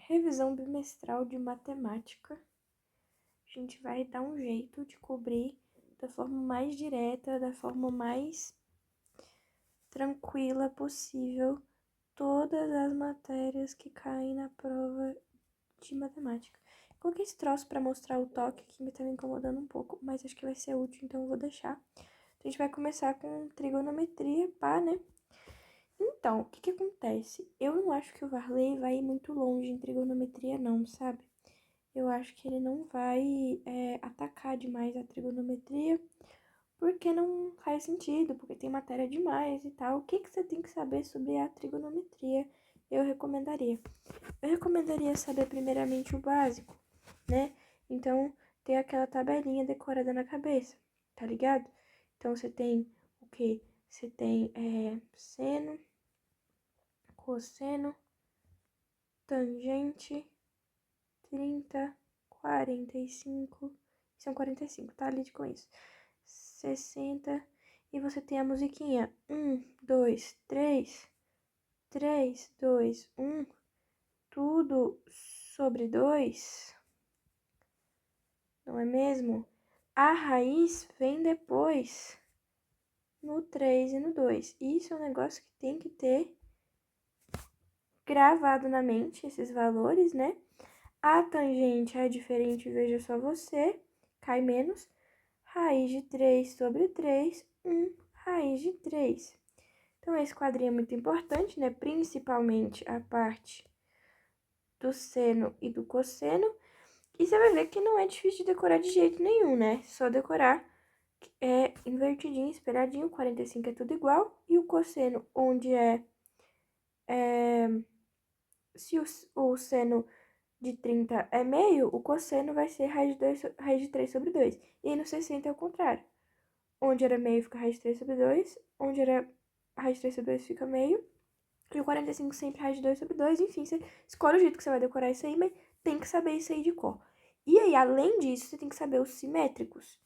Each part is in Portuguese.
revisão bimestral de matemática. A gente vai dar um jeito de cobrir da forma mais direta, da forma mais tranquila possível todas as matérias que caem na prova de matemática. Coloquei esse troço para mostrar o toque que tá me incomodando um pouco, mas acho que vai ser útil, então eu vou deixar. A gente vai começar com trigonometria, pá, né? Então, o que acontece? Eu não acho que o Varley vai ir muito longe em trigonometria, não, sabe? Eu acho que ele não vai atacar demais a trigonometria, porque não faz sentido, porque tem matéria demais e tal. O que você tem que saber sobre a trigonometria? Eu recomendaria. Eu recomendaria saber primeiramente o básico, né? Então, ter aquela tabelinha decorada na cabeça, tá ligado? Então, você tem o quê? Você tem seno, cosseno, tangente, 30, 45, são 45, tá? Lide com isso. 60, e você tem a musiquinha 1, 2, 3, 3, 2, 1, tudo sobre 2, não é mesmo? A raiz vem depois, no 3 e no 2. Isso é um negócio que tem que ter gravado na mente, esses valores, né? A tangente é diferente, veja só você, cai menos. Raiz de 3 sobre 3, 1 raiz de 3. Então, esse quadrinho é muito importante, né? Principalmente a parte do seno e do cosseno. E você vai ver que não é difícil de decorar de jeito nenhum, né? Só decorar invertidinho, espelhadinho, 45 é tudo igual. E o cosseno, onde se o seno de 30 é meio, o cosseno vai ser raiz de 3 sobre 2. E aí no 60 é o contrário. Onde era meio fica raiz de 3 sobre 2, onde era raiz de 3 sobre 2 fica meio. E o 45 sempre raiz de 2 sobre 2, enfim, você escolhe o jeito que você vai decorar isso aí, mas tem que saber isso aí de cor. E aí, além disso, você tem que saber os simétricos.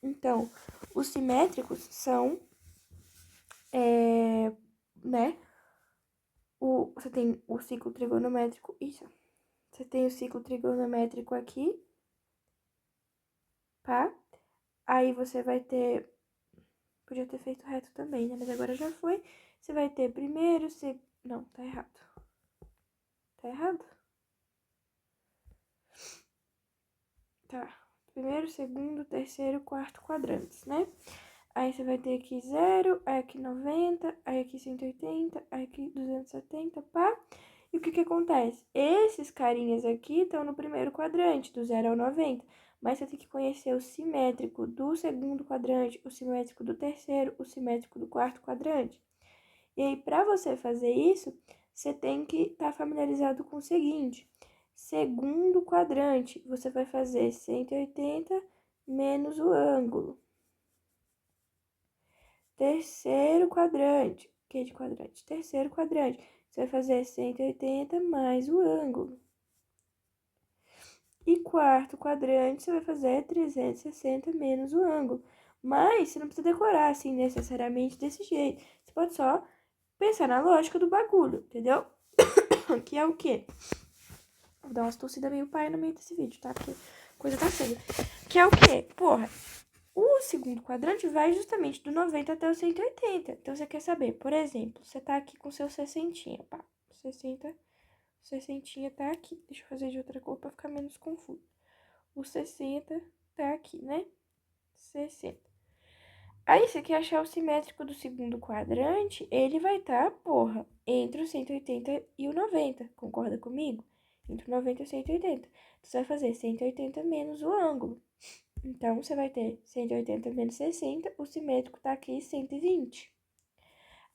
Então, os simétricos são, né, você tem o ciclo trigonométrico, isso. Você tem o ciclo trigonométrico aqui, tá? Aí você vai ter, podia ter feito reto também, né, mas agora já foi. Você vai ter primeiro, não, tá errado. Tá errado? Tá. Primeiro, segundo, terceiro, quarto quadrantes, né? Aí você vai ter aqui 0, aí aqui 90, aí aqui 180, aí aqui 270, pá. E o que acontece? Esses carinhas aqui estão no primeiro quadrante, do 0 ao 90. Mas você tem que conhecer o simétrico do segundo quadrante, o simétrico do terceiro, o simétrico do quarto quadrante. E aí, para você fazer isso, você tem que estar familiarizado com o seguinte. Segundo quadrante, você vai fazer 180 menos o ângulo. Terceiro quadrante, que de quadrante? Terceiro quadrante, você vai fazer 180 mais o ângulo. E quarto quadrante, você vai fazer 360 menos o ângulo. Mas você não precisa decorar assim necessariamente desse jeito. Você pode só pensar na lógica do bagulho, entendeu? Que é o quê? Vou dar umas tossidas meio pai no meio desse vídeo, tá? Porque coisa tá feia. Que é o quê? Porra, o segundo quadrante vai justamente do 90 até o 180. Então, você quer saber, por exemplo, você tá aqui com seu 60, pá. 60 tá aqui. Deixa eu fazer de outra cor pra ficar menos confuso. O 60 tá aqui, né? 60. Aí, você quer achar o simétrico do segundo quadrante, ele vai estar, porra, entre o 180 e o 90. Concorda comigo? Entre o 90 e o 180. Você vai fazer 180 menos o ângulo. Então, você vai ter 180 menos 60, o simétrico tá aqui 120.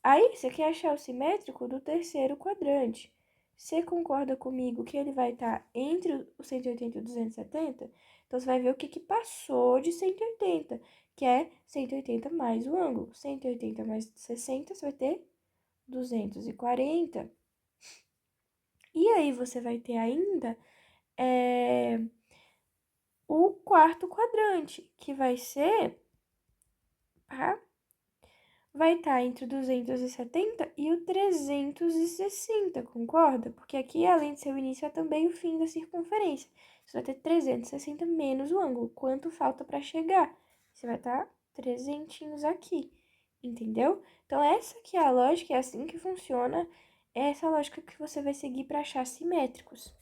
Aí, você quer achar o simétrico do terceiro quadrante. Você concorda comigo que ele vai estar entre o 180 e o 270? Então, você vai ver o que passou de 180, que é 180 mais o ângulo. 180 mais 60, você vai ter 240. E aí, você vai ter ainda o quarto quadrante, que vai ser, tá? vai estar entre o 270 e o 360, concorda? Porque aqui, além de ser o início, é também o fim da circunferência. Você vai ter 360 menos o ângulo. Quanto falta para chegar? Você vai estar 300 aqui, entendeu? Então, essa aqui é a lógica, é assim que funciona. É essa lógica que você vai seguir para achar simétricos.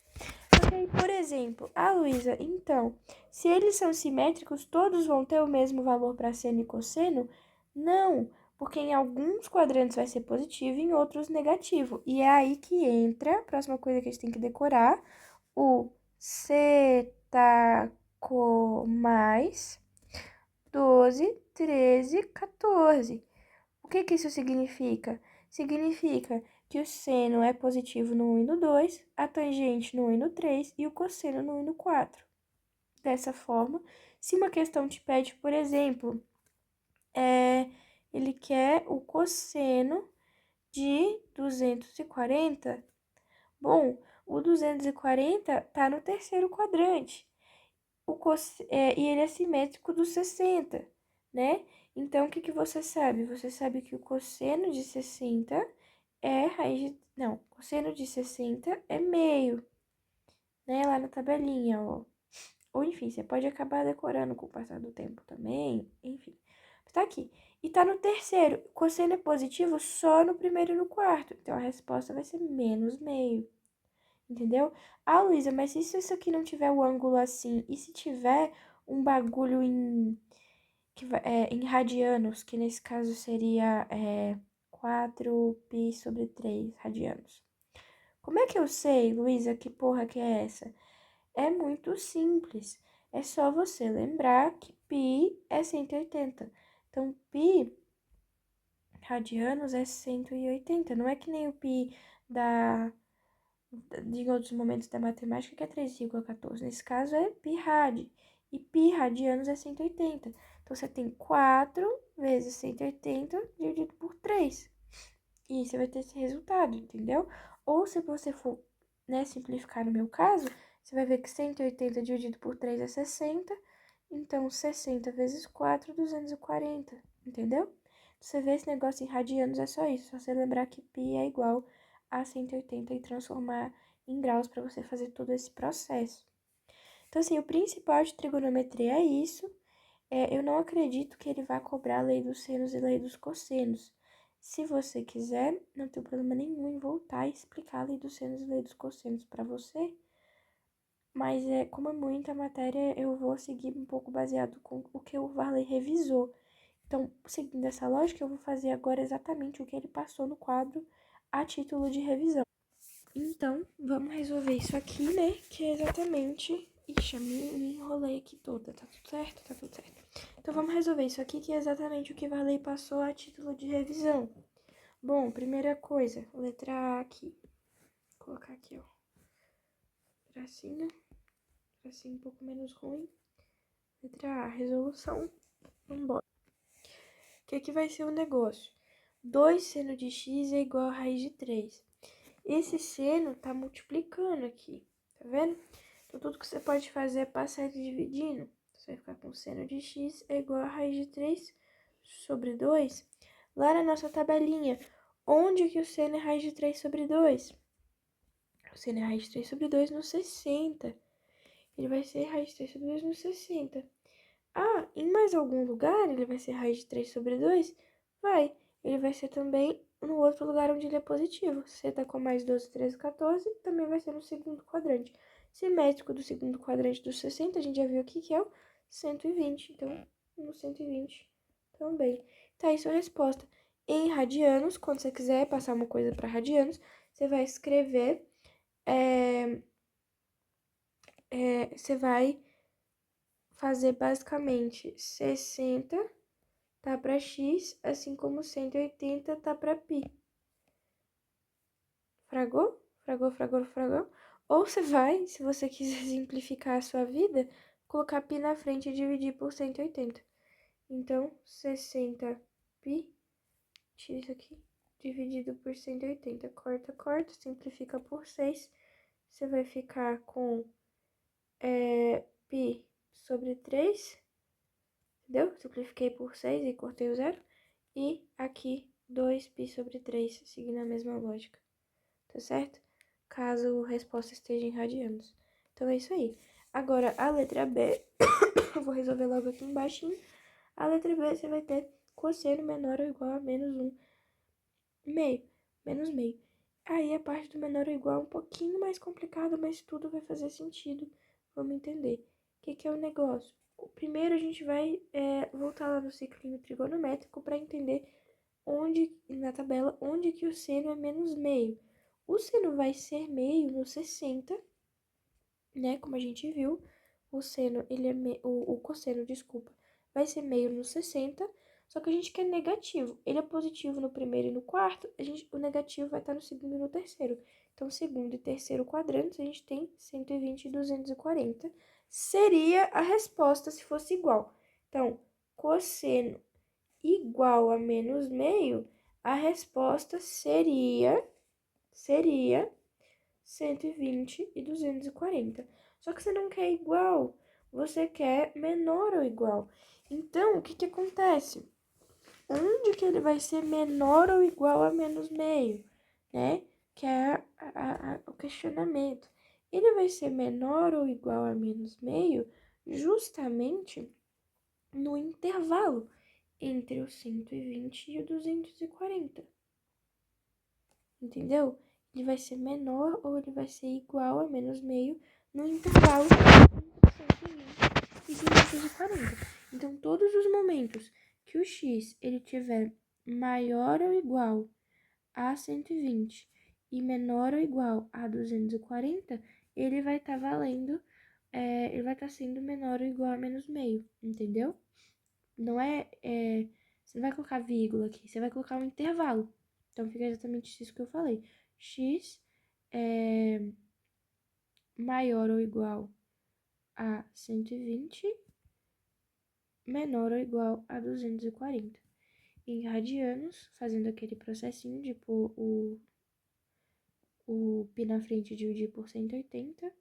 Ok, por exemplo, Luísa, então, se eles são simétricos, todos vão ter o mesmo valor para seno e cosseno? Não, porque em alguns quadrantes vai ser positivo e em outros negativo. E é aí que entra a próxima coisa que a gente tem que decorar, o setaco mais 12, 13, 14. O que que isso significa? Significa que o seno é positivo no 1 e no 2, a tangente no 1 e no 3 e o cosseno no 1 e no 4. Dessa forma, se uma questão te pede, por exemplo, ele quer o cosseno de 240, bom, o 240 está no terceiro quadrante. E ele é simétrico do 60, né? Então, o que que você sabe? Você sabe que o cosseno de 60 é raiz de... Não, cosseno de 60 é meio, né? Lá na tabelinha, ó. Ou, enfim, você pode acabar decorando com o passar do tempo também, enfim. Tá aqui. E tá no terceiro. Cosseno é positivo só no primeiro e no quarto. Então, a resposta vai ser menos meio. Entendeu? Luísa, mas se isso aqui não tiver o ângulo assim, e se tiver um bagulho em radianos, que nesse caso seria 4π sobre 3 radianos. Como é que eu sei, Luísa, que porra que é essa? É muito simples. É só você lembrar que π é 180. Então, π radianos é 180. Não é que nem o π da em outros momentos da matemática, que é 3,14. Nesse caso, é pi rad. E pi radianos é 180. Então, você tem 4 vezes 180 dividido por 3. E você vai ter esse resultado, entendeu? Ou se você for, né, simplificar no meu caso, você vai ver que 180 dividido por 3 é 60. Então, 60 vezes 4, 240, entendeu? Você vê esse negócio em radianos, é só isso. Só você lembrar que π é igual a 180 e transformar em graus para você fazer todo esse processo. Então, assim, o principal de trigonometria é isso. Eu não acredito que ele vá cobrar a lei dos senos e a lei dos cossenos. Se você quiser, não tem problema nenhum em voltar e explicar a lei dos senos e a lei dos cossenos para você. Mas, como é muita matéria, eu vou seguir um pouco baseado com o que o Varley revisou. Então, seguindo essa lógica, eu vou fazer agora exatamente o que ele passou no quadro a título de revisão. Então, vamos resolver isso aqui, né? Que é exatamente... Ixi, me enrolei aqui toda. Tá tudo certo? Tá tudo certo. Então, vamos resolver isso aqui, que é exatamente o que Varley passou a título de revisão. Bom, primeira coisa, letra A aqui. Vou colocar aqui, ó. Tracinho. Tracinho um pouco menos ruim. Letra A, resolução. Vambora. O que vai ser o negócio? 2 seno de x é igual a raiz de 3. Esse seno tá multiplicando aqui, tá vendo? Então, tudo que você pode fazer é passar ele dividindo. Você vai ficar com seno de x é igual a raiz de 3 sobre 2. Lá na nossa tabelinha, onde que o seno é raiz de 3 sobre 2? O seno é raiz de 3 sobre 2 no 60. Ele vai ser raiz de 3 sobre 2 no 60. Em mais algum lugar ele vai ser raiz de 3 sobre 2? Vai. Ele vai ser também no outro lugar onde ele é positivo. Se tá com mais 12, 13, 14, também vai ser no segundo quadrante. Simétrico do segundo quadrante dos 60, a gente já viu aqui que é o 120. Então, no 120 também. Tá aí sua resposta. Em radianos, quando você quiser passar uma coisa para radianos, você vai escrever... você vai fazer basicamente 60 tá para x, assim como 180 tá para π. Fragou? Fragou, fragou, fragou. Ou você vai, se você quiser simplificar a sua vida, colocar π na frente e dividir por 180. Então, 60π, tira isso aqui, dividido por 180. Corta, corta, simplifica por 6. Você vai ficar com π sobre 3, entendeu? Simplifiquei por 6 e cortei o zero. e aqui 2π/3, seguindo a mesma lógica, tá certo? Caso a resposta esteja em radianos. Então, é isso aí. Agora, a letra B, eu vou resolver logo aqui embaixo. A letra B, você vai ter cosseno menor ou igual a -1/2, menos meio. Aí, a parte do menor ou igual é um pouquinho mais complicada, mas tudo vai fazer sentido. Vamos entender. O que é o negócio? Primeiro, a gente vai voltar lá no ciclinho trigonométrico para entender na tabela, onde que o seno é menos meio. O seno vai ser meio no 60, né? Como a gente viu, o seno, o cosseno, desculpa, vai ser meio no 60, só que a gente quer negativo. Ele é positivo no primeiro e no quarto, o negativo vai estar no segundo e no terceiro. Então, segundo e terceiro quadrantes, a gente tem 120 e 240. Seria a resposta se fosse igual. Então, cosseno igual a menos meio, a resposta seria 120 e 240. Só que você não quer igual, você quer menor ou igual. Então, o que acontece? Onde que ele vai ser menor ou igual a menos meio, né? Que é o questionamento. Ele vai ser menor ou igual a menos meio justamente no intervalo entre o 120 e o 240. Entendeu? Ele vai ser menor ou ele vai ser igual a menos meio no intervalo entre 120 e 240. Então, todos os momentos que o x ele tiver maior ou igual a 120 e menor ou igual a 240, ele vai estar valendo, ele vai estar sendo menor ou igual a menos meio, entendeu? Não você não vai colocar vírgula aqui, você vai colocar um intervalo. Então, fica exatamente isso que eu falei. X é maior ou igual a 120, menor ou igual a 240. Em radianos, fazendo aquele processinho de pôr o π na frente e dividir por 180,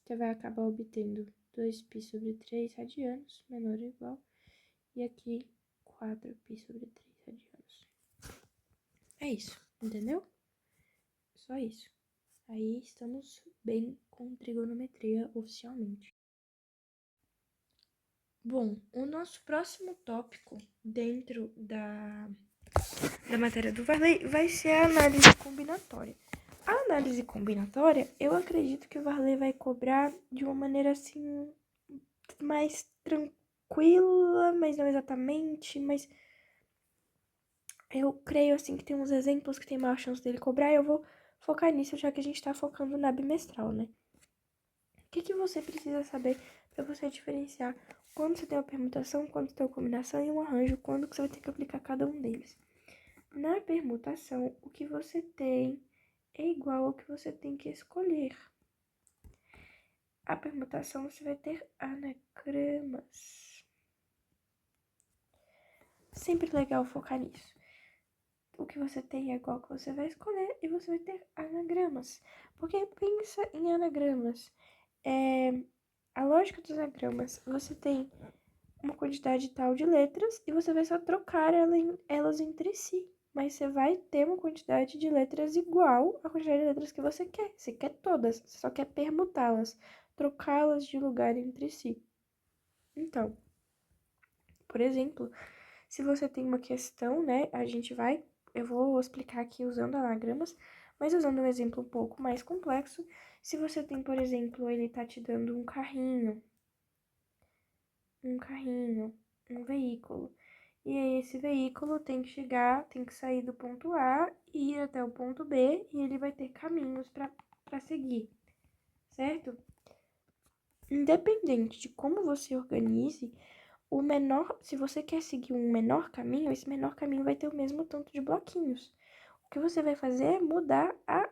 você vai acabar obtendo 2π/3 radianos, menor ou igual, e aqui 4π/3 radianos. É isso, entendeu? Só isso. Aí estamos bem com trigonometria oficialmente. Bom, o nosso próximo tópico dentro da matéria do Varley vai ser a análise combinatória. A análise combinatória, eu acredito que o Varley vai cobrar de uma maneira assim mais tranquila, mas não exatamente, mas eu creio assim que tem uns exemplos que tem maior chance dele cobrar, e eu vou focar nisso, já que a gente tá focando na bimestral, né? O que você precisa saber para você diferenciar quando você tem uma permutação, quando você tem uma combinação e um arranjo, quando que você vai ter que aplicar cada um deles? Na permutação, o que você tem é igual ao que você tem que escolher. A permutação, você vai ter anagramas. Sempre legal focar nisso. O que você tem é igual ao que você vai escolher e você vai ter anagramas. Porque pensa em anagramas. A lógica dos anagramas, você tem uma quantidade tal de letras e você vai só trocar elas entre si. Mas você vai ter uma quantidade de letras igual à quantidade de letras que você quer. Você quer todas, você só quer permutá-las, trocá-las de lugar entre si. Então, por exemplo, se você tem uma questão, né, eu vou explicar aqui usando anagramas, mas usando um exemplo um pouco mais complexo. Se você tem, por exemplo, ele tá te dando um carrinho, um veículo. E aí esse veículo tem que sair do ponto A e ir até o ponto B, e ele vai ter caminhos para seguir, certo? Independente de como você organize, se você quer seguir um menor caminho, esse menor caminho vai ter o mesmo tanto de bloquinhos. O que você vai fazer é mudar a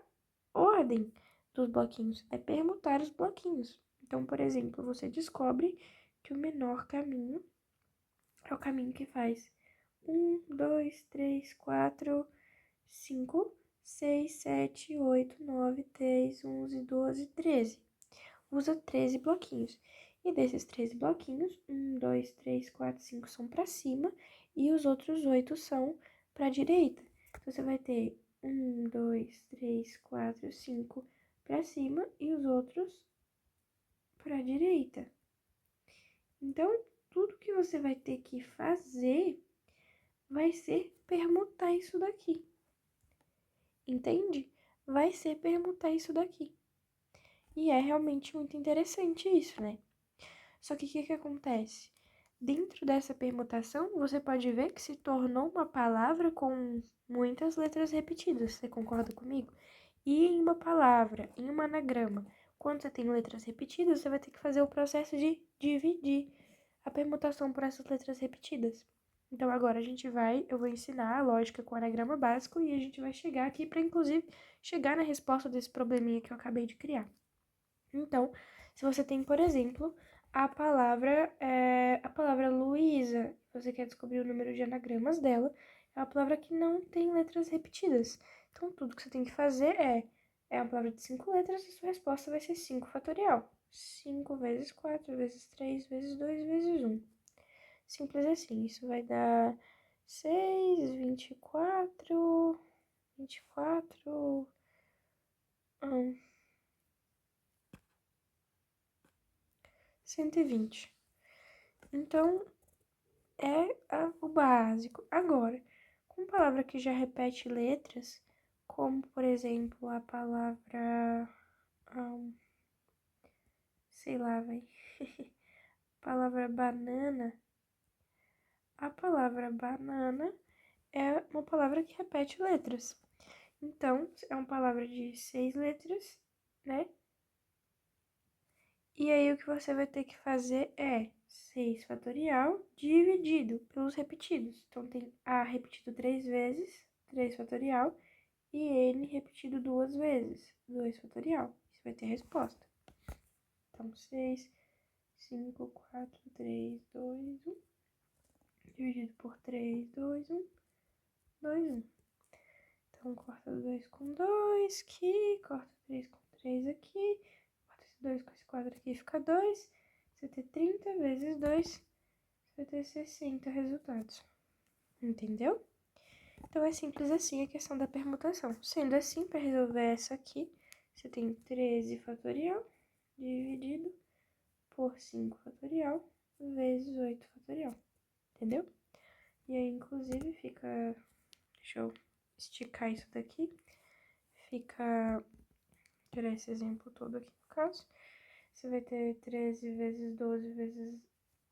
ordem dos bloquinhos, é permutar os bloquinhos. Então, por exemplo, você descobre que o menor caminho é o caminho que faz 1, 2, 3, 4, 5, 6, 7, 8, 9, 10, 11, 12, 13. Usa 13 bloquinhos. E desses 13 bloquinhos, 1, 2, 3, 4, 5 são para cima e os outros 8 são para a direita. Então, você vai ter 1, 2, 3, 4, 5 para cima e os outros para a direita. Então, tudo que você vai ter que fazer vai ser permutar isso daqui. Entende? Vai ser permutar isso daqui. E é realmente muito interessante isso, né? Só que o que acontece? Dentro dessa permutação, você pode ver que se tornou uma palavra com muitas letras repetidas. Você concorda comigo? E em uma palavra, em um anagrama, quando você tem letras repetidas, você vai ter que fazer o processo de dividir a permutação por essas letras repetidas. Então, agora eu vou ensinar a lógica com o anagrama básico e a gente vai chegar aqui para, inclusive, chegar na resposta desse probleminha que eu acabei de criar. Então, se você tem, por exemplo, a palavra Luísa, você quer descobrir o número de anagramas dela, é uma palavra que não tem letras repetidas. Então, tudo que você tem que fazer é uma palavra de 5 letras e sua resposta vai ser 5 fatorial. 5 vezes 4 vezes 3 vezes 2 vezes 1. Simples assim, isso vai dar 6, 24, 120. Então, o básico. Agora, com palavra que já repete letras, como, por exemplo, a palavra, sei lá, vai, palavra banana. A palavra banana é uma palavra que repete letras. Então, é uma palavra de 6 letras, né? E aí, o que você vai ter que fazer é 6 fatorial dividido pelos repetidos. Então, tem A repetido 3 vezes, 3 fatorial, e N repetido 2 vezes, 2 fatorial. Isso vai ter a resposta. Então, 6, 5, 4, 3, 2, 1. Dividido por 3, 2, 1, 2, 1. Então, corta 2 com 2 aqui, corta 3 com 3 aqui, corta esse 2 com esse 4 aqui, fica 2. Você vai ter 30 vezes 2, você vai ter 60 resultados. Entendeu? Então, é simples assim a questão da permutação. Sendo assim, para resolver essa aqui, você tem 13 fatorial dividido por 5 fatorial vezes 8 fatorial. Entendeu? E aí, inclusive, fica... Deixa eu esticar isso daqui. Fica... Tirar esse exemplo todo aqui no caso. Você vai ter 13 vezes 12 vezes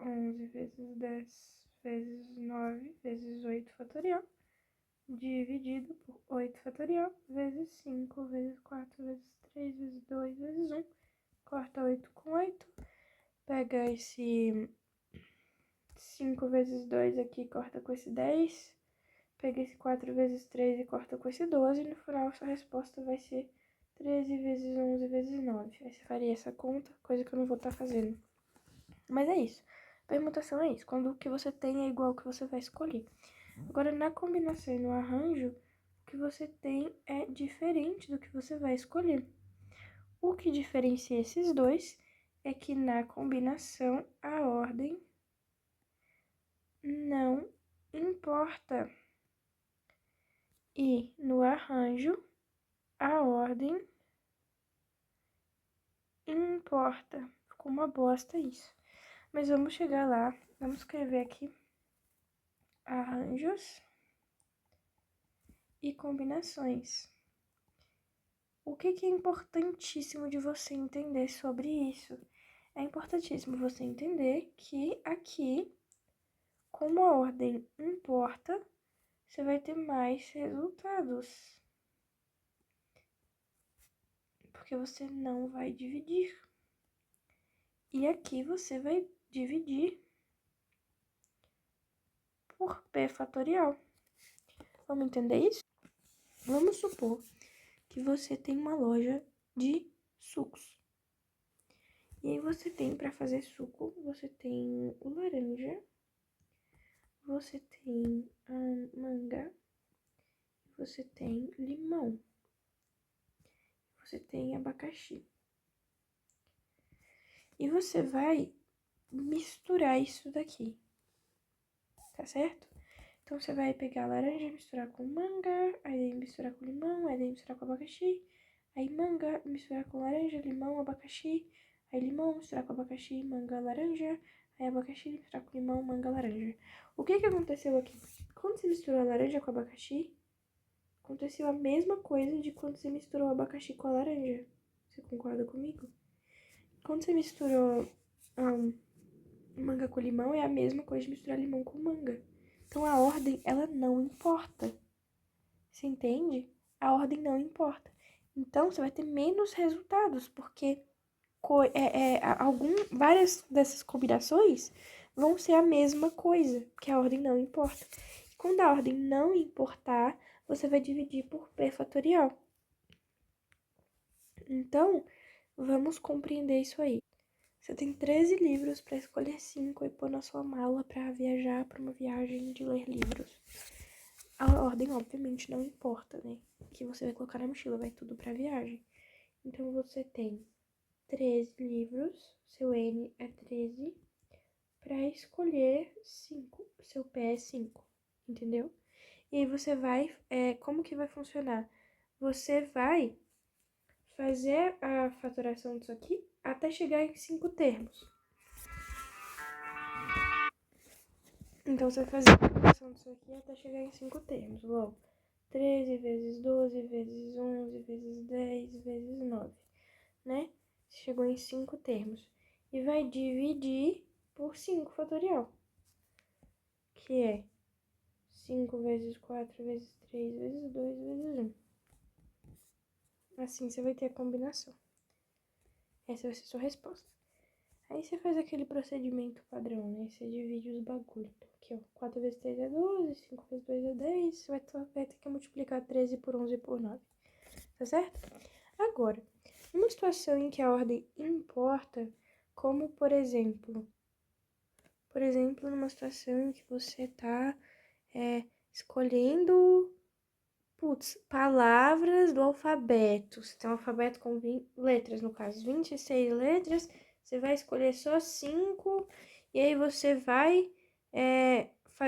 11 vezes 10 vezes 9 vezes 8 fatorial. Dividido por 8 fatorial vezes 5 vezes 4 vezes 3 vezes 2 vezes 1. Corta 8 com 8. Pega esse 5 vezes 2 aqui, corta com esse 10. Pega esse 4 vezes 3 e corta com esse 12. E no final, sua resposta vai ser 13 vezes 11 vezes 9. Aí você faria essa conta, coisa que eu não vou estar fazendo. Mas é isso. Permutação é isso. Quando o que você tem é igual ao que você vai escolher. Agora, na combinação e no arranjo, o que você tem é diferente do que você vai escolher. O que diferencia esses dois é que na combinação a ordem não importa. E no arranjo a ordem importa. Ficou uma bosta isso. Mas vamos chegar lá. Vamos escrever aqui arranjos e combinações. O que é importantíssimo de você entender sobre isso? É importantíssimo você entender que aqui, como a ordem importa, você vai ter mais resultados. Porque você não vai dividir. E aqui você vai dividir por P fatorial. Vamos entender isso? Vamos supor que você tem uma loja de sucos. E aí você tem, para fazer suco, você tem o laranja, você tem a manga, você tem limão, você tem abacaxi. E você vai misturar isso daqui, tá certo? Então, você vai pegar a laranja e misturar com manga, aí misturar com limão, aí misturar com abacaxi, aí manga, misturar com laranja, limão, abacaxi, aí limão, misturar com abacaxi, manga, laranja, aí abacaxi, misturar com limão, manga, laranja. O que aconteceu aqui? Quando você misturou a laranja com abacaxi, aconteceu a mesma coisa de quando você misturou o abacaxi com a laranja. Você concorda comigo? Quando você misturou manga com limão, é a mesma coisa de misturar limão com manga. Então, a ordem, ela não importa. Você entende? A ordem não importa. Então, você vai ter menos resultados, porque várias dessas combinações vão ser a mesma coisa, que a ordem não importa. Quando a ordem não importar, você vai dividir por p fatorial. Então, vamos compreender isso aí. Você tem 13 livros para escolher 5 e pôr na sua mala para viajar para uma viagem de ler livros. A ordem, obviamente, não importa, né? O que você vai colocar na mochila, vai tudo pra viagem. Então, você tem 13 livros, seu N é 13, pra escolher 5. Seu P é 5, entendeu? E aí você vai, como que vai funcionar? Você vai fazer a fatoração disso aqui até chegar em 5 termos. Então, você vai fazer a fatoração disso aqui até chegar em 5 termos. Logo, 13 vezes 12 vezes 11 vezes 10 vezes 9, né? Chegou em 5 termos. E vai dividir por 5 fatorial, que é 5 vezes 4 vezes 3 vezes 2 vezes 1. Assim você vai ter a combinação. Essa vai ser a sua resposta. Aí você faz aquele procedimento padrão, né? Você divide os bagulhos. Então, aqui, ó, 4 vezes 3 é 12, 5 vezes 2 é 10. Você vai ter que multiplicar 13 por 11 por 9. Tá certo? Agora, numa situação em que a ordem importa, como por exemplo, numa situação em que você tá escolhendo, palavras do alfabeto. Você tem um alfabeto com 20 letras, no caso, 26 letras, você vai escolher só 5, e aí você vai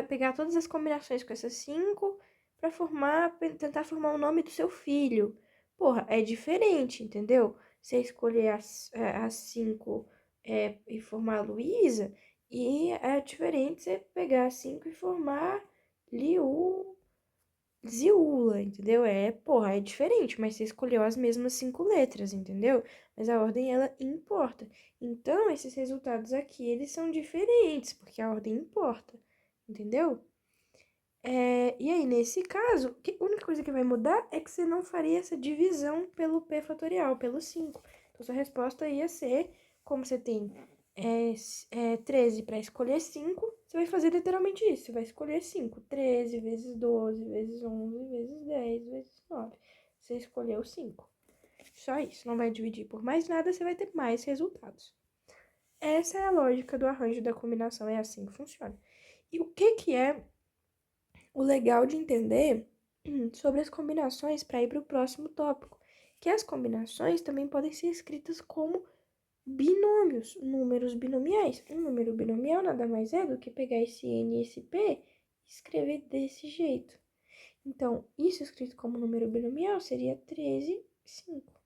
pegar todas as combinações com essas 5 para tentar formar o nome do seu filho. Porra, é diferente, entendeu? Você escolher as 5 e formar a Luísa, e é diferente você pegar as 5 e formar Liu, Ziula, entendeu? É diferente, mas você escolheu as mesmas 5 letras, entendeu? Mas a ordem, ela importa. Então, esses resultados aqui, eles são diferentes, porque a ordem importa, entendeu? E aí, nesse caso, a única coisa que vai mudar é que você não faria essa divisão pelo P fatorial, pelo 5. Então, sua resposta ia ser, como você tem 13 para escolher 5, você vai fazer literalmente isso. Você vai escolher 5. 13 vezes 12, vezes 11, vezes 10, vezes 9. Você escolheu 5. Só isso. Não vai dividir por mais nada, você vai ter mais resultados. Essa é a lógica do arranjo da combinação. É assim que funciona. E o que é o legal de entender sobre as combinações para ir para o próximo tópico? Que as combinações também podem ser escritas como binômios, números binomiais. Um número binomial nada mais é do que pegar esse N e esse P e escrever desse jeito. Então, isso escrito como número binomial seria 13, 5.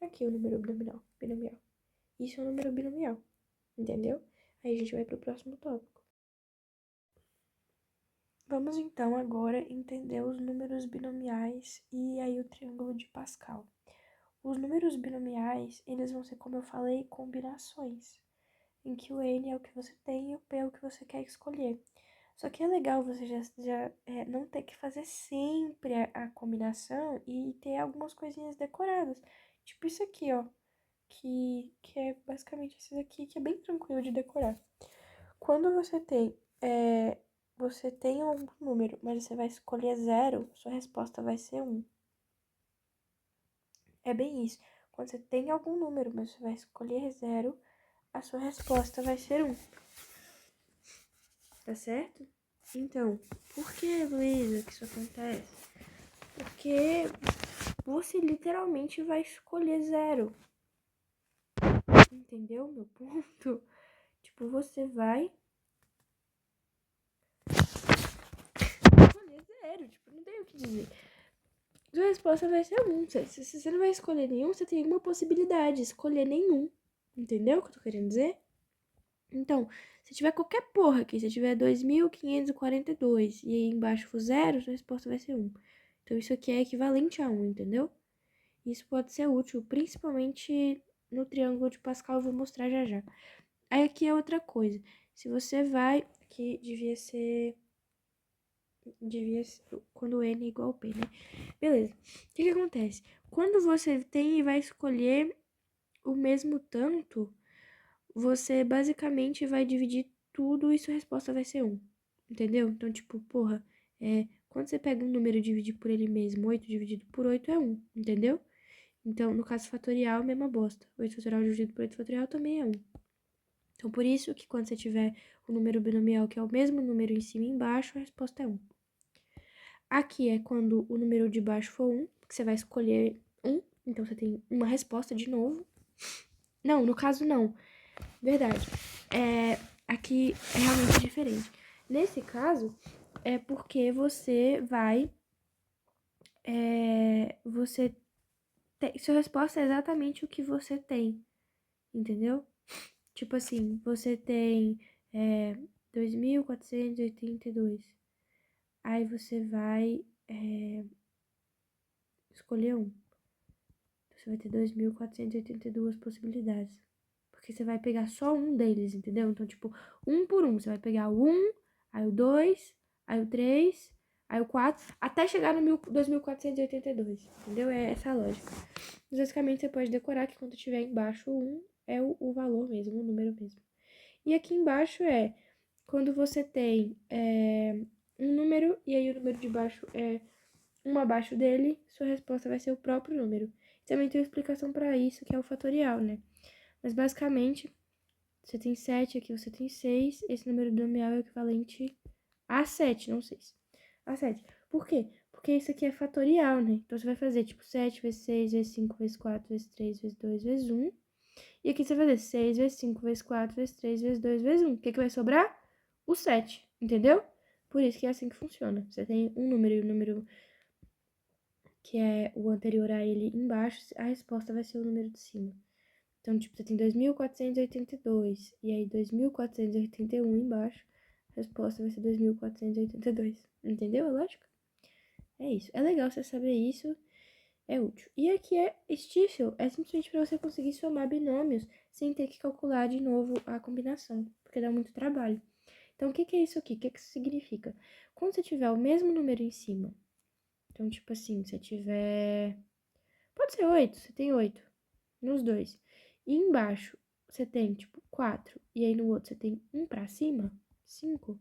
Aqui o número binomial. Isso é um número binomial, entendeu? Aí a gente vai para o próximo tópico. Vamos então agora entender os números binomiais e aí o triângulo de Pascal. Os números binomiais, eles vão ser, como eu falei, combinações, em que o N é o que você tem e o P é o que você quer escolher. Só que é legal você já não ter que fazer sempre a combinação e ter algumas coisinhas decoradas. Tipo isso aqui, ó, que é basicamente isso aqui, que é bem tranquilo de decorar. Quando você tem um número, mas você vai escolher 0, sua resposta vai ser 1. É bem isso. Quando você tem algum número, mas você vai escolher 0, a sua resposta vai ser 1. Tá certo? Então, por que, Luísa, que isso acontece? Porque você literalmente vai escolher 0. Entendeu meu ponto? Tipo, você vai zero, tipo, não tem o que dizer. Sua resposta vai ser um. Se você não vai escolher nenhum, você tem uma possibilidade, escolher nenhum. Entendeu o que eu tô querendo dizer? Então, se tiver qualquer porra aqui, se tiver 2.542 e aí embaixo for zero, sua resposta vai ser um. Então, isso aqui é equivalente a um, entendeu? Isso pode ser útil, principalmente no triângulo de Pascal, eu vou mostrar já já. Aí aqui é outra coisa. Se você vai, que devia ser quando n é igual a p, né? Beleza. O que acontece? Quando você tem e vai escolher o mesmo tanto, você basicamente vai dividir tudo e sua resposta vai ser 1. Entendeu? Então, tipo, porra, quando você pega um número e divide por ele mesmo, 8 dividido por 8 é 1, entendeu? Então, no caso fatorial, mesma bosta. 8 fatorial dividido por 8 fatorial também é 1. Então, por isso que quando você tiver o número binomial, que é o mesmo número em cima e embaixo, a resposta é 1. Aqui é quando o número de baixo for 1, que você vai escolher 1. Então, você tem uma resposta de novo. Não, no caso, não. Verdade. Aqui é realmente diferente. Nesse caso, é porque você vai... sua resposta é exatamente o que você tem. Entendeu? Tipo assim, você tem 2.482. Aí você vai escolher um. Você vai ter 2.482 possibilidades. Porque você vai pegar só um deles, entendeu? Então, tipo, um por um. Você vai pegar o 1, aí o 2, aí o 3, aí o 4, até chegar no 2.482, entendeu? É essa a lógica. Basicamente, você pode decorar que quando tiver embaixo o 1 é o valor mesmo, o número mesmo. E aqui embaixo é quando você tem um número e aí o número de baixo é um abaixo dele, sua resposta vai ser o próprio número. Também tem uma explicação para isso, que é o fatorial, né? Mas basicamente, você tem 7, aqui você tem 6, esse número binomial é o equivalente a 7, não 6. A 7. Por quê? Porque isso aqui é fatorial, né? Então você vai fazer tipo 7 vezes 6, vezes 5, vezes 4, vezes 3, vezes 2, vezes 1. E aqui você vai fazer 6 vezes 5, vezes 4, vezes 3, vezes 2, vezes 1. O que vai sobrar? O 7, entendeu? Por isso que é assim que funciona. Você tem um número e o número que é o anterior a ele embaixo, a resposta vai ser o número de cima. Então, tipo, você tem 2.482 e aí 2.481 embaixo, a resposta vai ser 2.482. Entendeu a lógica? É isso. É legal você saber isso, é útil. E aqui é Stiefel, é simplesmente para você conseguir somar binômios sem ter que calcular de novo a combinação, porque dá muito trabalho. Então, o que é isso aqui? O que isso significa? Quando você tiver o mesmo número em cima, então, tipo assim, se tiver... Pode ser 8, você tem 8 nos dois. E embaixo você tem, tipo, 4, e aí no outro você tem 1 pra cima, 5.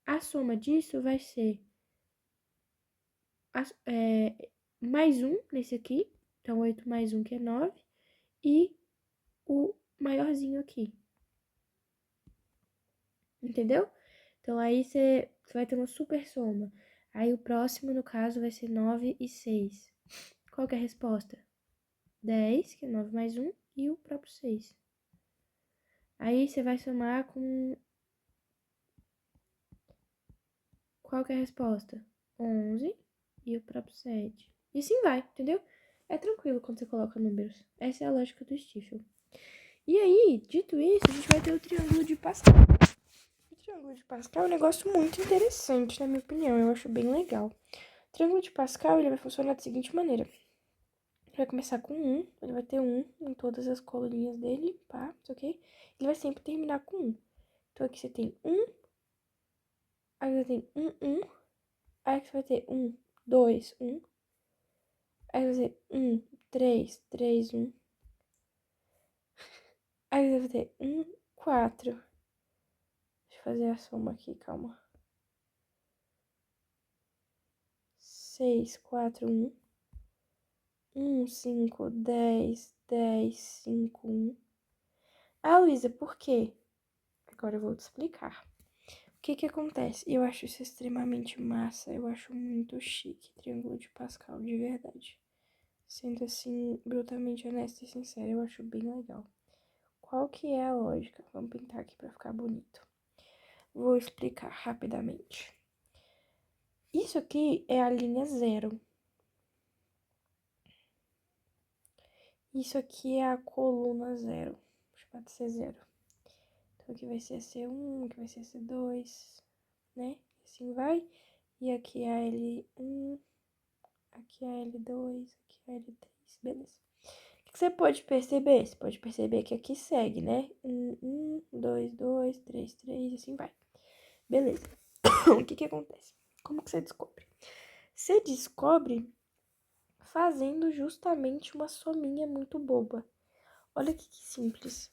A soma disso vai ser mais 1 nesse aqui, então 8 mais 1 que é 9, e o maiorzinho aqui. Entendeu? Então aí você vai ter uma super soma. Aí o próximo, no caso, vai ser 9 e 6. Qual que é a resposta? 10, que é 9 mais 1, e o próprio 6. Aí você vai somar com... Qual que é a resposta? 11 e o próprio 7. E assim vai, entendeu? É tranquilo quando você coloca números. Essa é a lógica do Stiefel. E aí, dito isso, a gente vai ter o triângulo de Pascal. O triângulo de Pascal é um negócio muito interessante, na minha opinião. Eu acho bem legal. O triângulo de Pascal ele vai funcionar da seguinte maneira. Ele vai começar com 1, ele vai ter 1 em todas as coluninhas dele, pá, ok? Ele vai sempre terminar com 1. Então aqui você tem 1, aí você tem 1, 1, aí você vai ter 1, 2, 1, aí você vai ter 1, 3, 3, 1, aí você vai ter 1, 4. Deixa eu fazer a soma aqui, calma. 6, 4, 1. 1, 5, 10, 10, 5, 1. Ah, Luísa, por quê? Agora eu vou te explicar. O que que acontece? Eu acho isso extremamente massa. Eu acho muito chique. Triângulo de Pascal, de verdade. Sendo assim, brutalmente honesta e sincera, eu acho bem legal. Qual que é a lógica? Vamos pintar aqui pra ficar bonito. Vou explicar rapidamente. Isso aqui é a linha 0. Isso aqui é a coluna 0. Pode ser 0. Então, aqui vai ser C1, aqui vai ser C2, né? Assim vai. E aqui é a L1, aqui é a L2, aqui é a L3, beleza. O que você pode perceber? Você pode perceber que aqui segue, né? 2, 2, 3, 3, assim vai. Beleza. O que acontece? Como que você descobre? Você descobre fazendo justamente uma sominha muito boba. Olha que simples.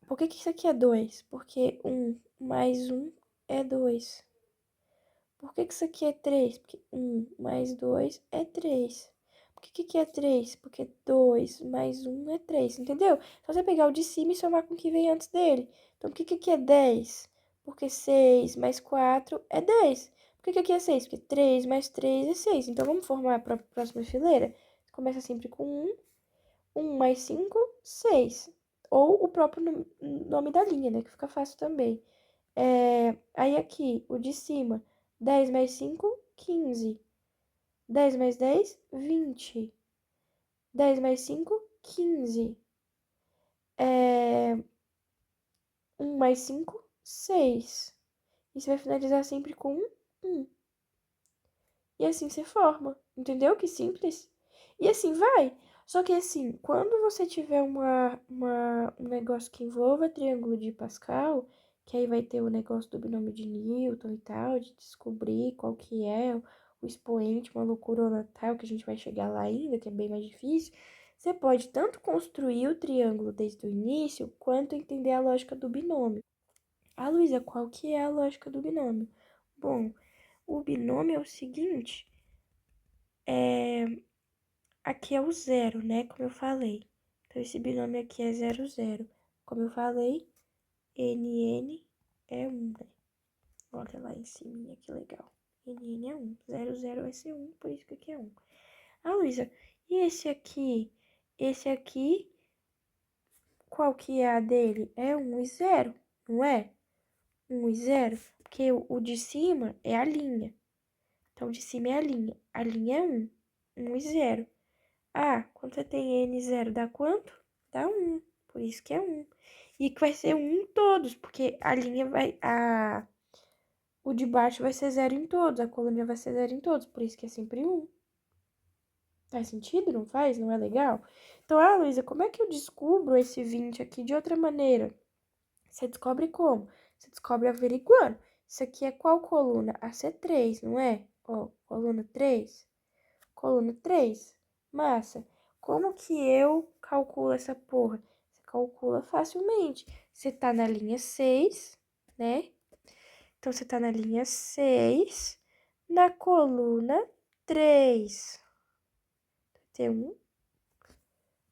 Por que isso aqui é 2? Porque 1 mais 1 é 2. Por que isso aqui é 3? Porque 1 mais 2 é 3. Por que aqui é 3? Porque 2 mais 1 é 3, entendeu? Só você pegar o de cima e somar com o que vem antes dele. Então, por que aqui é 10? Porque 6 mais 4 é 10. Por que aqui é 6? Porque 3 mais 3 é 6. Então, vamos formar para a próxima fileira? Começa sempre com 1. 1 mais 5, 6. Ou o próprio nome da linha, né? Que fica fácil também. Aí aqui, o de cima, 10 mais 5, 15. 10 mais 10, 20. 10 mais 5, 15. 1 mais 5, 6. E você vai finalizar sempre com 1. E assim você forma. Entendeu? Que simples. E assim vai. Só que assim, quando você tiver um negócio que envolva triângulo de Pascal, que aí vai ter o negócio do binômio de Newton e tal, de descobrir qual que é o expoente, uma loucura tal, que a gente vai chegar lá ainda, que é bem mais difícil, você pode tanto construir o triângulo desde o início, quanto entender a lógica do binômio. Ah, Luísa, qual que é a lógica do binômio? Bom, o binômio é o seguinte, aqui é o zero, né? Como eu falei. Então, esse binômio aqui é 0, 0. Como eu falei, NN é 1, né? Olha lá em cima, que legal. NN é 1. 0, 0 vai ser 1, por isso que aqui é 1. Ah, Luísa, e esse aqui? Esse aqui, qual que é a dele? É 1 e 0, não é? 1 e 0, porque o de cima é a linha. Então, o de cima é a linha. A linha é 1. 1 e 0. Ah, quando você tem N0 dá quanto? Dá 1. Por isso que é 1. E que vai ser 1 em todos, porque a linha vai... o de baixo vai ser 0 em todos, a coluna vai ser 0 em todos, por isso que é sempre 1. Faz sentido? Não faz? Não é legal? Então, Luísa, como é que eu descubro esse 20 aqui de outra maneira? Você descobre como? Você descobre averiguando. Isso aqui é qual coluna? A C3, não é? Ó, coluna 3. Coluna 3. Massa. Como que eu calculo essa porra? Você calcula facilmente. Você tá na linha 6, né? Então, você tá na linha 6, na coluna 3. Tem um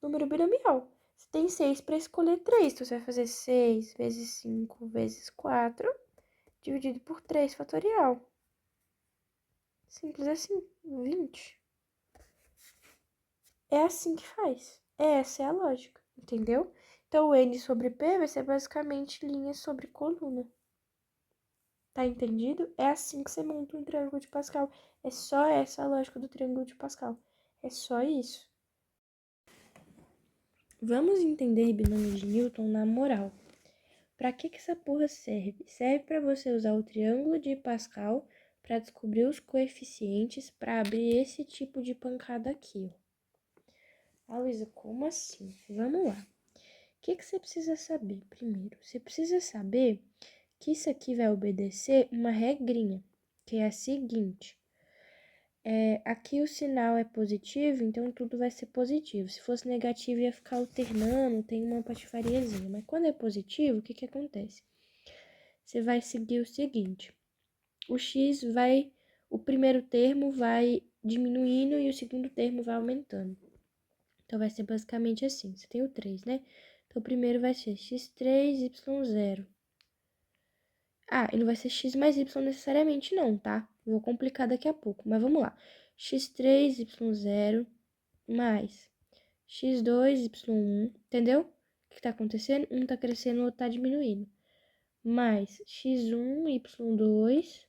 número binomial. Você tem 6 para escolher 3. Então, você vai fazer 6 vezes 5 vezes 4, dividido por 3 fatorial. Simples assim, 20. É assim que faz. Essa é a lógica, entendeu? Então, o N sobre P vai ser basicamente linha sobre coluna. Tá entendido? É assim que você monta um triângulo de Pascal. É só essa a lógica do triângulo de Pascal. É só isso. Vamos entender binômio de Newton na moral. Pra que essa porra serve? Serve para você usar o triângulo de Pascal para descobrir os coeficientes para abrir esse tipo de pancada aqui, ó. Ah, Luísa, como assim? Vamos lá. O que você precisa saber primeiro? Você precisa saber que isso aqui vai obedecer uma regrinha, que é a seguinte. Aqui o sinal é positivo, então tudo vai ser positivo. Se fosse negativo, ia ficar alternando, tem uma patifariazinha. Mas quando é positivo, o que acontece? Você vai seguir o seguinte. O primeiro termo vai diminuindo e o segundo termo vai aumentando. Então, vai ser basicamente assim. Você tem o 3, né? Então, o primeiro vai ser x3, y0. E não vai ser x mais y necessariamente não, tá? Vou complicar daqui a pouco, mas vamos lá. x3, y0 mais x2, y1, entendeu? O que tá acontecendo? Um tá crescendo, o outro tá diminuindo. Mais x1, y2,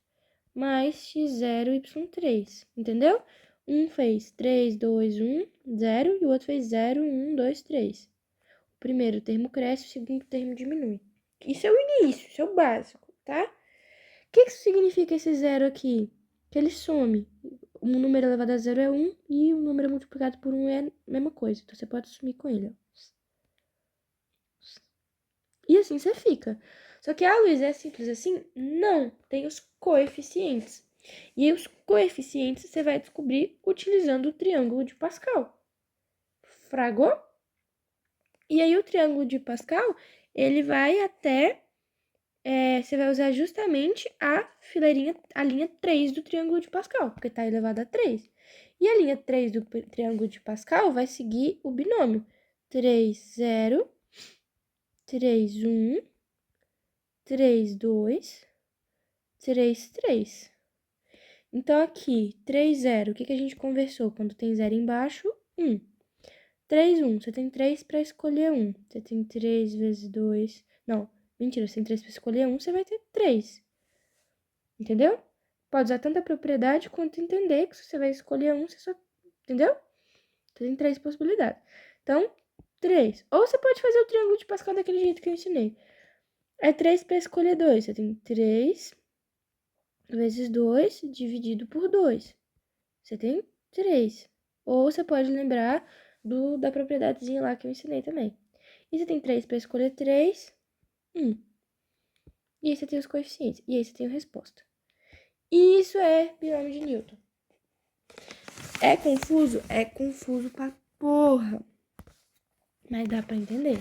mais x0, y3, entendeu? Um fez 3, 2, 1, 0, e o outro fez 0, 1, 2, 3. O primeiro termo cresce, o segundo termo diminui. Isso é o início, isso é o básico, tá? O que isso significa esse zero aqui? Que ele some. Um número elevado a zero é 1 e um número multiplicado por 1 é a mesma coisa. Então, você pode sumir com ele. E assim você fica. Só que, Luiz, é simples assim? Não. Tem os coeficientes. E os coeficientes você vai descobrir utilizando o triângulo de Pascal. Fragou? E aí, o triângulo de Pascal, ele vai até... você vai usar justamente a linha 3 do triângulo de Pascal, porque está elevado a 3. E a linha 3 do triângulo de Pascal vai seguir o binômio 3, 0, 3, 1, 3, 2, 3, 3. Então, aqui, 3, 0, o que a gente conversou? Quando tem 0 embaixo, 1. 3, 1, você tem 3 para escolher 1. Você tem 3 vezes 2... Não, mentira, você tem 3 para escolher 1, você vai ter 3. Entendeu? Pode usar tanto a propriedade quanto entender que se você vai escolher um, você só... Entendeu? Tem 3 possibilidades. Então, 3. Ou você pode fazer o triângulo de Pascal daquele jeito que eu ensinei. É 3 para escolher 2. Você tem 3 vezes 2 dividido por 2. Você tem 3. Ou você pode lembrar da propriedadezinha lá que eu ensinei também. E você tem 3 para escolher 3, 1. E aí você tem os coeficientes. E aí você tem a resposta. E isso é binômio de Newton. É confuso? É confuso pra porra. Mas dá pra entender.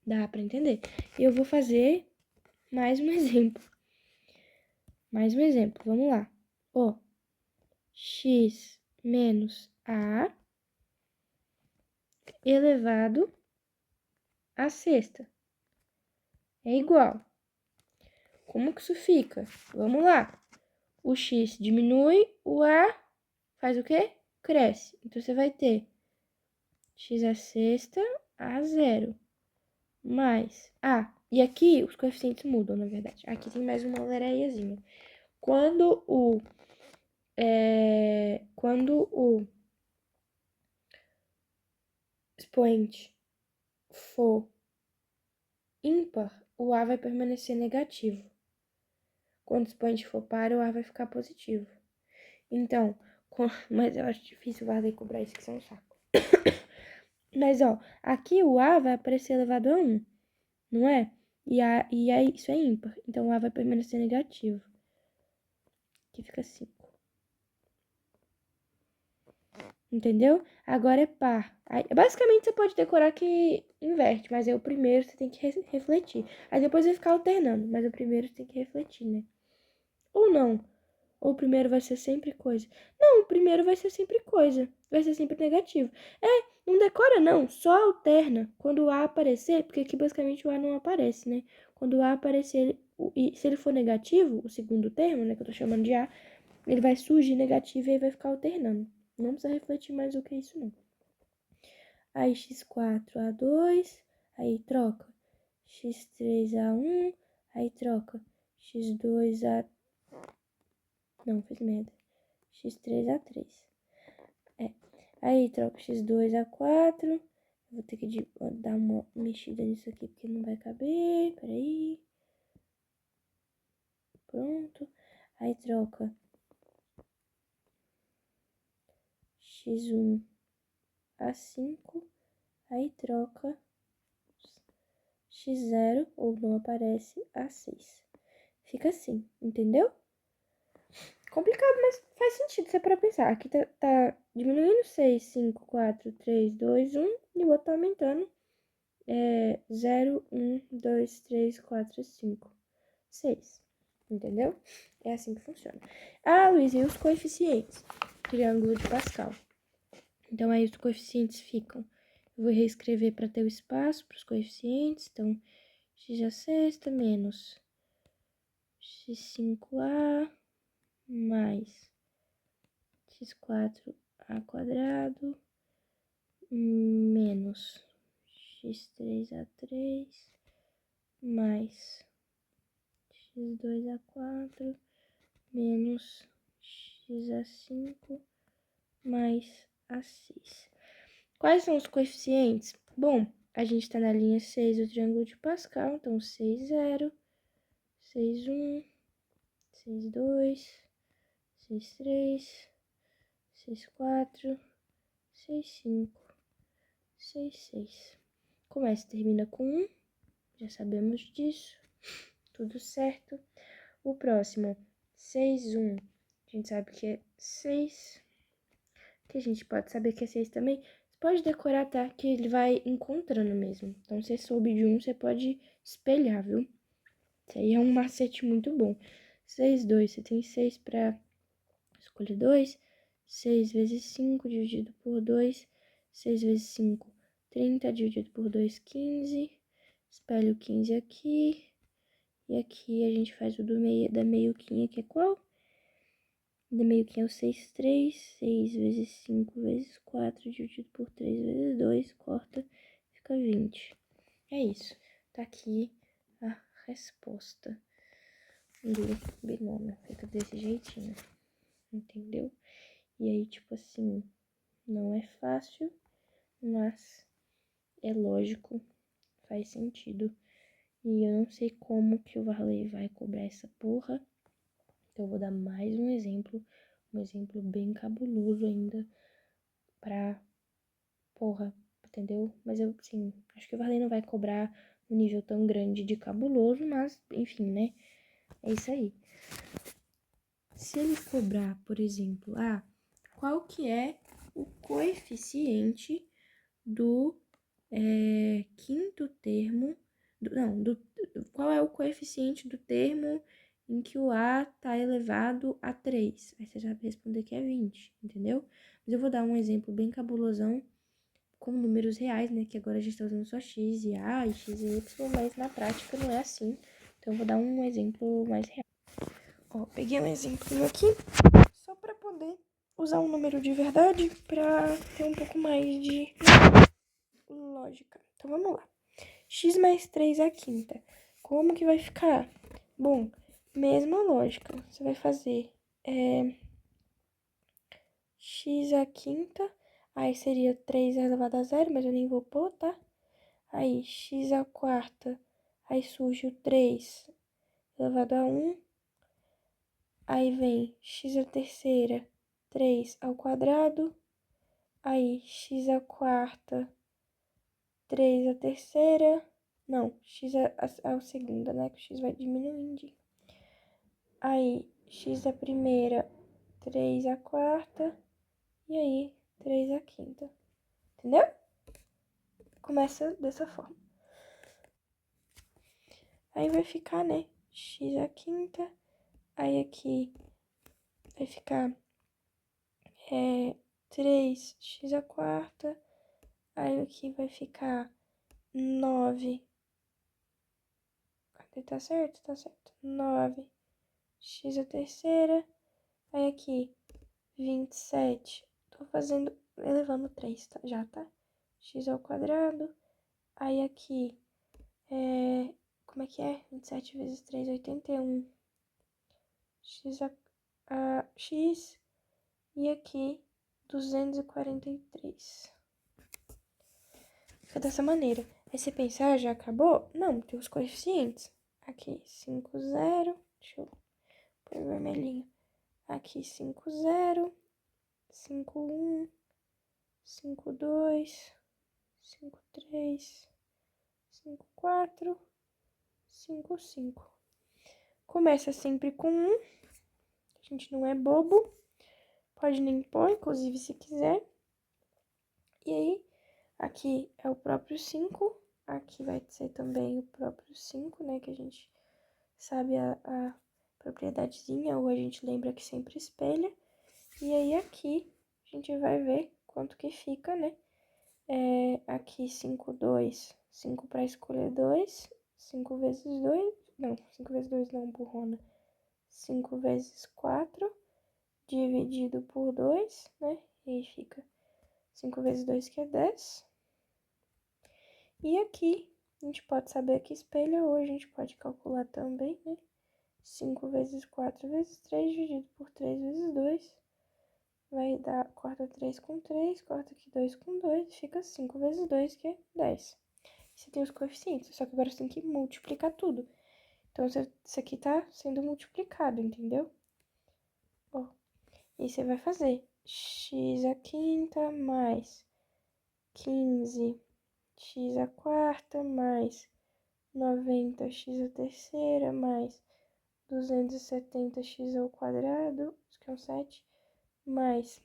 Dá pra entender. E eu vou fazer mais um exemplo. Mais um exemplo. Vamos lá. Ó. X menos A elevado à sexta. É igual. Como que isso fica? Vamos lá. O X diminui, o A faz o quê? Cresce. Então, você vai ter X à sexta a zero. Mais. E aqui os coeficientes mudam, na verdade. Aqui tem mais uma lereiazinha. Quando o expoente for ímpar, o A vai permanecer negativo. Quando o expoente for par, o A vai ficar positivo. Então, mas eu acho difícil o Varley cobrar isso, que isso é um saco. Mas, ó, aqui o A vai aparecer elevado a 1, não é? E aí isso é ímpar. Então, o A vai permanecer negativo. Aqui fica 5. Entendeu? Agora é par. Aí, basicamente, você pode decorar que inverte, mas aí o primeiro você tem que refletir. Aí depois vai ficar alternando, mas o primeiro você tem que refletir, né? Ou não. Ou o primeiro vai ser sempre coisa. Não, o primeiro vai ser sempre coisa. Vai ser sempre negativo. Não decora não, só alterna quando o A aparecer, porque aqui basicamente o A não aparece, né? Quando o A aparecer, e se ele for negativo, o segundo termo, né, que eu tô chamando de A, ele vai surgir negativo e aí vai ficar alternando. Não precisa refletir mais do que isso, não. Aí, x4a2, aí troca. x3a1, aí troca. x2a... Não, fiz merda. x3a3. Aí, troca x2a4. Vou ter que dar uma mexida nisso aqui, porque não vai caber. Peraí. Pronto. Aí, troca x1 a 5, aí troca x0, ou não aparece, a 6. Fica assim, entendeu? Complicado, mas faz sentido, se é pra pensar. Aqui tá diminuindo 6, 5, 4, 3, 2, 1, e o outro tá aumentando. 0, 1, 2, 3, 4, 5, 6. Entendeu? É assim que funciona. Luiz, e os coeficientes? Triângulo de Pascal. Então, aí os coeficientes ficam. Eu vou reescrever para ter o espaço para os coeficientes. Então, x à sexta menos x5a mais x4a quadrado menos x3a3 mais x2a4 menos x5 mais a6. Quais são os coeficientes? Bom, a gente está na linha 6 do triângulo de Pascal, então 6, 0, 6, 1, 6, 2, 6, 3, 6, 4, 6, 5, 6, 6. Começa e termina com 1, já sabemos disso, tudo certo. O próximo, 6, 1, a gente sabe que é 6, que a gente pode saber que é 6 também. Você pode decorar, tá? Que ele vai encontrando mesmo. Então, você soube de um, você pode espelhar, viu? Isso aí é um macete muito bom. 6, 2, você tem 6 para escolher 2. 6 vezes 5 dividido por 2. 6 vezes 5, 30 dividido por 2, 15. Espelho 15 aqui. E aqui a gente faz o da meiuquinha, que é qual? Da meiuquinha é o 6, 3. 6 vezes 5 vezes 4 dividido por 3 vezes 2. Corta, fica 20. É isso. Tá aqui a resposta do binômio, feito desse jeitinho, entendeu? E aí, tipo assim, não é fácil, mas é lógico, faz sentido. E eu não sei como que o Varley vai cobrar essa porra. Então eu vou dar mais um exemplo bem cabuloso ainda pra porra, entendeu? Mas eu, assim, acho que o Varley não vai cobrar um nível tão grande de cabuloso, mas, enfim, né? É isso aí. Se ele cobrar, por exemplo, qual que é o coeficiente do quinto termo, qual é o coeficiente do termo em que o A está elevado a 3? Aí você já vai responder que é 20, entendeu? Mas eu vou dar um exemplo bem cabulosão com números reais, né? Que agora a gente está usando só x e a e x e y, mas na prática não é assim. Então eu vou dar um exemplo mais real. Ó, peguei um exemplo aqui, só para poder usar um número de verdade, para ter um pouco mais de lógica. Então, vamos lá. X mais 3 à quinta. Como que vai ficar? Bom, mesma lógica. Você vai fazer x à quinta, aí seria 3 elevado a 0, mas eu nem vou pôr, tá? Aí, x à quarta, aí surge o 3 elevado a 1, aí vem x à terceira, 3 ao quadrado, aí x à quarta, 3 à terceira, não, x à segunda, né, que o x vai diminuindo. Aí, x à primeira, 3 à quarta, e aí, 3 à quinta, entendeu? Começa dessa forma. Aí vai ficar, né, x à quinta, aí aqui vai ficar 3x à quarta, aí aqui vai ficar 9. Cadê? Tá certo? Tá certo. 9x à terceira, aí aqui 27. Tô fazendo, elevando 3, tá? Já, tá? X ao quadrado, aí aqui como é que é? 27 vezes 3, 81. X x, e aqui 243. Fica dessa maneira. Aí você pensar, já acabou? Não, tem os coeficientes. Aqui 5, 0. Deixa eu pôr vermelhinho. Aqui 5, 0. 5, 1. 5, 2. 5, 3. 5, 4. 5, 5. Começa sempre com 1. A gente não é bobo. Pode nem pôr, inclusive, se quiser. E aí, aqui é o próprio 5. Aqui vai ser também o próprio 5, né? Que a gente sabe a propriedadezinha, ou a gente lembra que sempre espelha. E aí, aqui, a gente vai ver quanto que fica, né? Aqui, 5, 2. 5 para escolher 2. 5 vezes 2. Não, 5 vezes 2 não, burrona. 5 vezes 4, dividido por 2, né? E aí fica 5 vezes 2, que é 10. E aqui, a gente pode saber que espelha, ou a gente pode calcular também, né? 5 vezes 4 vezes 3 dividido por 3 vezes 2 vai dar, corta 3 com 3, corta aqui 2 com 2, fica 5 vezes 2, que é 10. Você tem os coeficientes, só que agora você tem que multiplicar tudo. Então, isso aqui tá sendo multiplicado, entendeu? Ó, e você vai fazer x à quinta mais 15 x à quarta mais 90x à terceira mais 270x ao quadrado, isso que é um 7, mais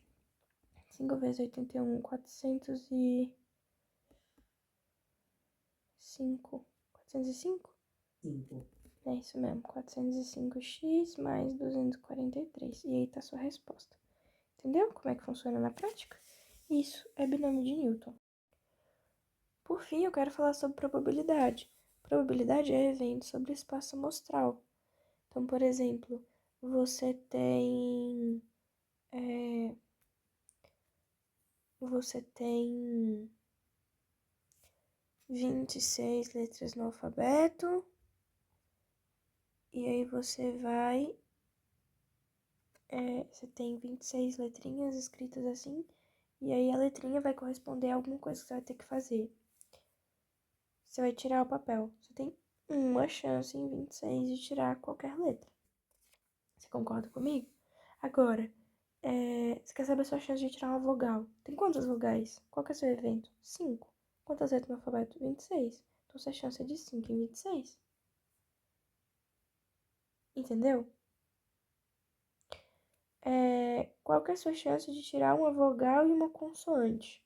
5 vezes 81, 405. 405? 5. É isso mesmo, 405x mais 243. E aí tá a sua resposta. Entendeu como é que funciona na prática? Isso é binômio de Newton. Por fim, eu quero falar sobre probabilidade. Probabilidade é evento sobre espaço amostral. Então, por exemplo, você tem 26 letras no alfabeto, e aí você tem 26 letrinhas escritas assim, e aí a letrinha vai corresponder a alguma coisa que você vai ter que fazer. Você vai tirar o papel. Você tem uma chance em 26 de tirar qualquer letra. Você concorda comigo? Agora, você quer saber a sua chance de tirar uma vogal? Tem quantas vogais? Qual que é o seu evento? 5. Quantas letras no alfabeto? 26. Então, sua chance é de 5 em 26. Entendeu? Qual que é a sua chance de tirar uma vogal e uma consoante?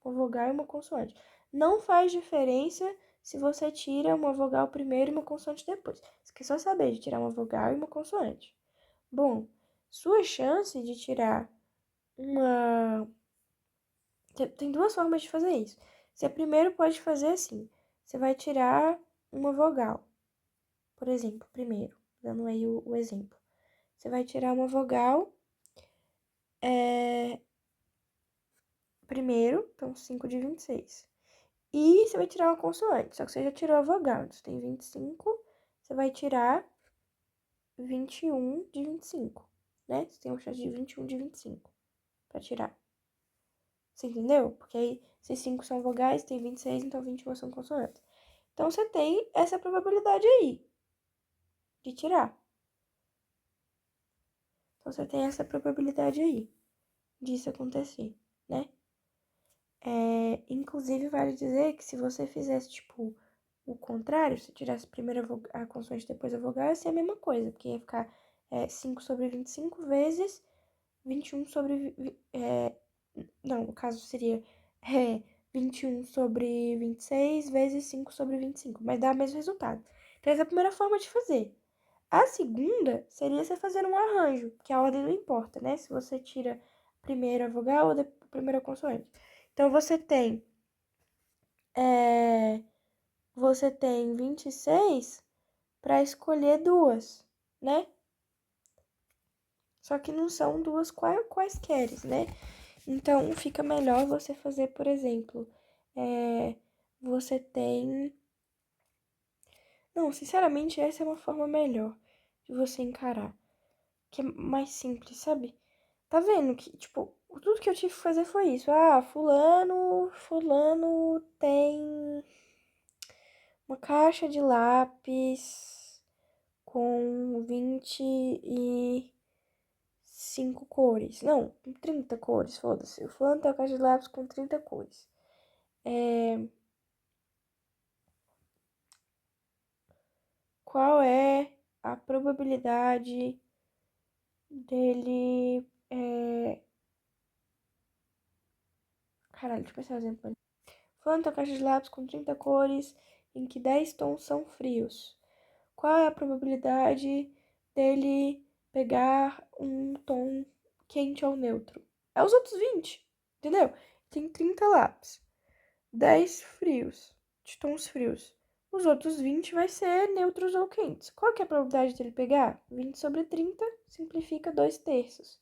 Uma vogal e uma consoante. Não faz diferença se você tira uma vogal primeiro e uma consoante depois. Você quer só saber de tirar uma vogal e uma consoante. Bom, sua chance de tirar uma... Tem duas formas de fazer isso. Você primeiro pode fazer assim. Você vai tirar uma vogal. Por exemplo, primeiro, dando aí o exemplo. Você vai tirar uma vogal primeiro, então 5 de 26. E você vai tirar uma consoante, só que você já tirou a vogal. Então, você tem 25, você vai tirar 21 de 25, né? Você tem uma chance de 21 de 25 pra tirar. Você entendeu? Porque aí, se 5 são vogais, tem 26, então 21 são consoantes. Então, você tem essa probabilidade aí de tirar. Então, você tem essa probabilidade aí disso acontecer, né? Inclusive, vale dizer que se você fizesse, tipo, o contrário, se tirasse primeiro a consoante e depois a vogal, ia ser a mesma coisa, porque ia ficar 5 sobre 25 vezes 21 sobre... não, no caso seria 21 sobre 26 vezes 5 sobre 25, mas dá o mesmo resultado. Então, essa é a primeira forma de fazer. A segunda seria você fazer um arranjo, que a ordem não importa, né? Se você tira primeiro a vogal ou primeiro a consoante. Então, você tem 26 para escolher duas, né? Só que não são duas quaisqueres, né? Então, fica melhor você fazer, por exemplo, você tem... Não, sinceramente, essa é uma forma melhor de você encarar. Que é mais simples, sabe? Tá vendo que, tipo, tudo que eu tive que fazer foi isso. Ah, fulano tem uma caixa de lápis com 25 cores. Não, com 30 cores, foda-se. O fulano tem uma caixa de lápis com 30 cores. Qual é a probabilidade dele... Caralho, deixa eu pensar um exemplo. Fulano tem uma caixa de lápis com 30 cores, em que 10 tons são frios. Qual é a probabilidade dele pegar um tom quente ou neutro? É os outros 20, entendeu? Tem 30 lápis, 10 frios, de tons frios. Os outros 20 vai ser neutros ou quentes. Qual que é a probabilidade dele pegar? 20 sobre 30 simplifica 2 terços.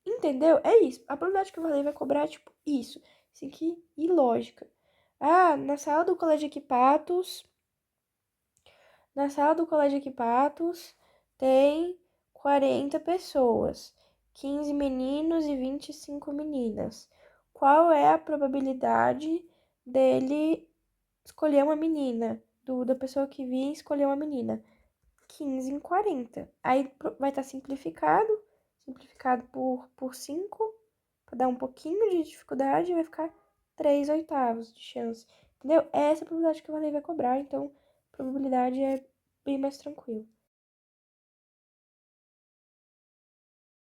Entendeu? É isso. A probabilidade que o Varley vai cobrar é tipo isso. Isso aqui e lógica. Ah, na sala do Colégio Equipatos, tem 40 pessoas, 15 meninos e 25 meninas. Qual é a probabilidade dele escolher uma menina? Da pessoa que vir escolher uma menina? 15 em 40. Aí vai estar simplificado por 5, para dar um pouquinho de dificuldade, vai ficar 3/8 de chance. Entendeu? Essa é a probabilidade que o Varley vai cobrar, então a probabilidade é bem mais tranquila.